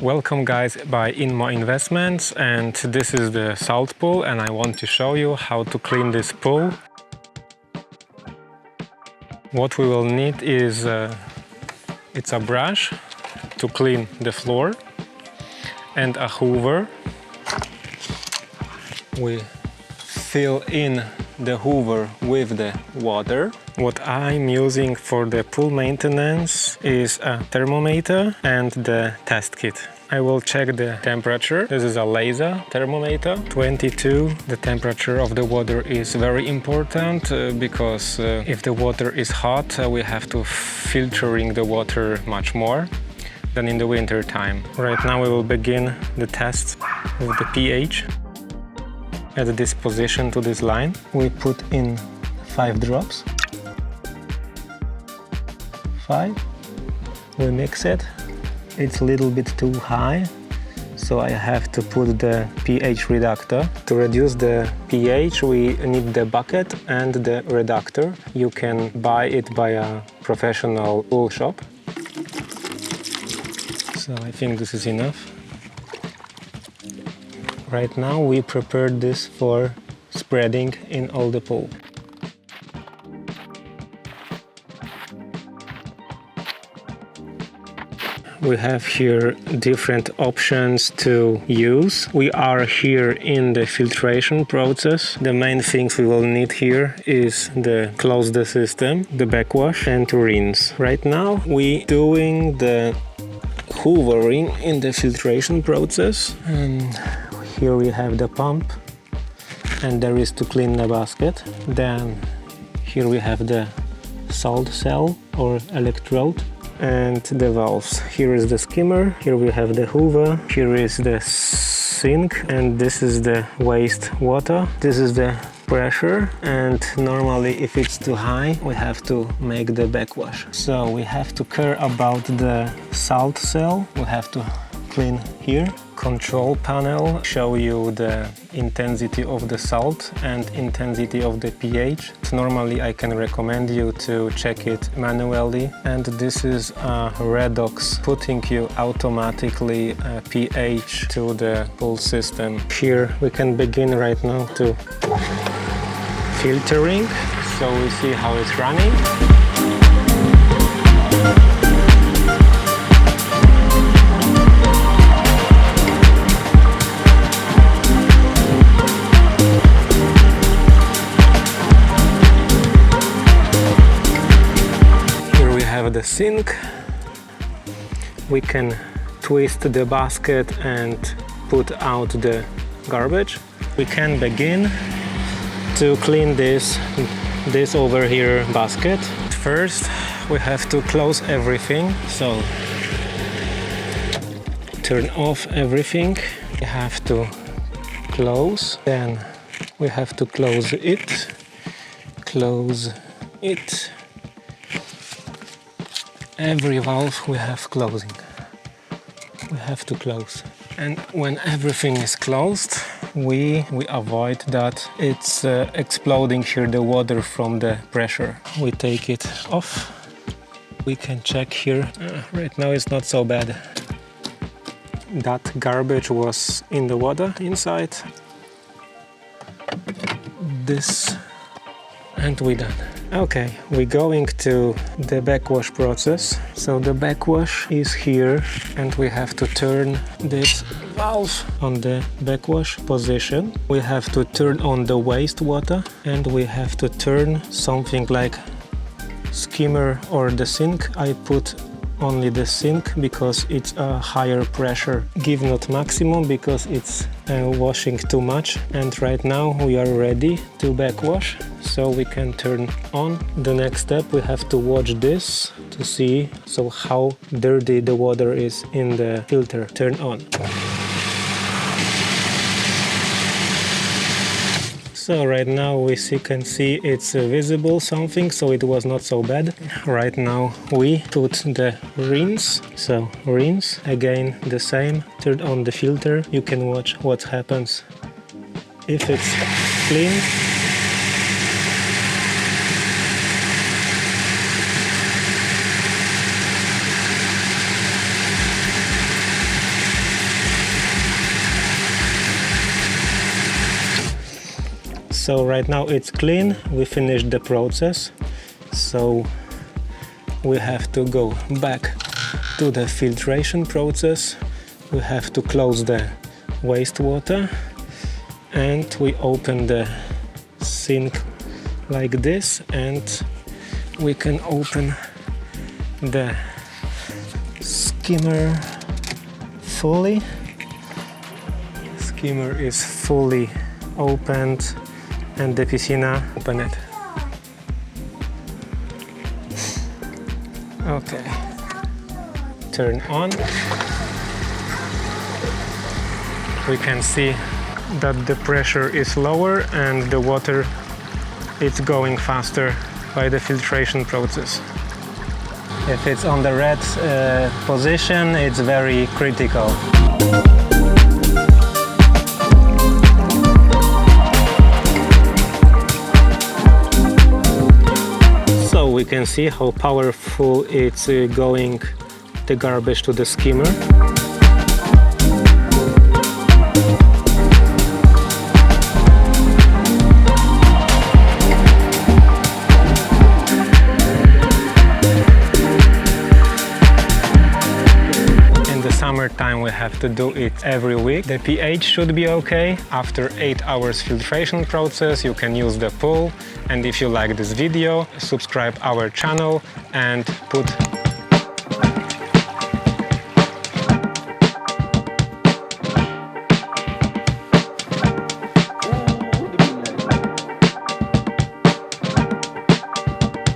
Welcome guys by Inmo Investments, and this is the salt pool and I want to show you how to clean this pool. What we will need is it's a brush to clean the floor and a hoover. We fill in the hoover with the water. What I'm using for the pool maintenance is a thermometer and the test kit. I will check the temperature. This is a laser thermometer. 22. The temperature of the water is very important because if the water is hot, we have to filtering the water much more than in the winter time. Right now we will begin the test with the pH. At this position to this line, we put in 5 drops. 5. We mix it. It's a little bit too high, so I have to put the pH reductor. To reduce the pH, we need the bucket and the reductor. You can buy it by a professional pool shop. So I think this is enough. Right now we prepared this for spreading in all the pool. We have here different options to use. We are here in the filtration process. The main things we will need here is the close the system, the backwash and to rinse. Right now we doing the hoovering in the filtration process, and here we have the pump and there is to clean the basket. Then here we have the salt cell or electrode and the valves. Here is the skimmer, here we have the hoover, here is the sink, and this is the waste water. This is the pressure, and normally if it's too high we have to make the backwash. So we have to care about the salt cell. We have to clean here. Control panel show you the intensity of the salt and intensity of the pH. Normally I can recommend you to check it manually, and this is a redox putting you automatically pH to the pool system. Here we can begin right now to filtering, so we see how it's running. The sink. We can twist the basket and put out the garbage. We can begin to clean this over here basket. First we have to close everything, so turn off everything. We have to close, then we have to close it, Every valve we have closing. We have to close. And when everything is closed, we avoid that it's exploding here the water from the pressure. We take it off. We can check here. Right now it's not so bad. That garbage was in the water inside. This, and we're done. Okay, we're going to the backwash process. So the backwash is here, and we have to turn this valve on the backwash position. We have to turn on the wastewater, and we have to turn something like skimmer or the sink. I put only the sink because it's a higher pressure. Give not maximum because it's washing too much. And right now we are ready to backwash, so we can turn on. The next step, we have to watch this to see how dirty the water is in the filter. Turn on. So right now we can see it's visible something, so it was not so bad. Right now we put the rinse. So rinse, again the same. Turn on the filter. You can watch what happens. If it's clean, So right now it's clean, we finished the process. So we have to go back to the filtration process. We have to close the wastewater and we open the sink like this, and we can open the skimmer fully. Skimmer is fully opened and the piscina, open it. Okay, turn on. We can see that the pressure is lower and the water is going faster by the filtration process. If it's on the red position, it's very critical. So we can see how powerful it's going the garbage to the skimmer. Summertime we have to do it every week. The pH should be okay. After 8 hours filtration process you can use the pool, and if you like this video, subscribe our channel and put